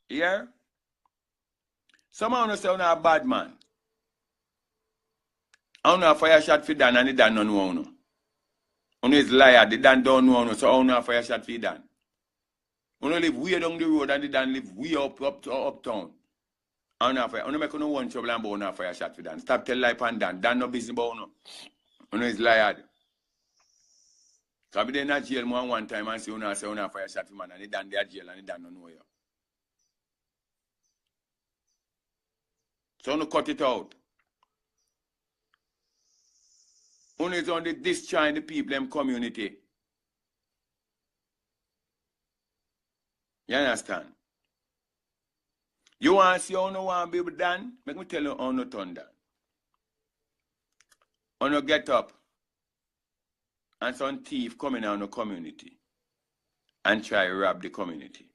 Yeah? Some of us say on a bad man. I don't know a fire shot for Dan and the Dan don't know uno. Uno is liar, the Dan don't know uno, so I don't know a fire shot for Dan. Uno live way down the road and the Dan live way uptown. I don't know if I make no one trouble and about no fire shot for Dan. Stop tell life and Dan. Dan no business about uno. Uno is liar. Because they not jail more one time and say uno fire shot for man and the Dan they are jail and the Dan don't know you. So uno cut it out. Uno is on the destroying the people in community. You understand? You want to see how no one be done? Make me tell you how no turn down. How no get up and some thief coming out of the community and try to rob the community.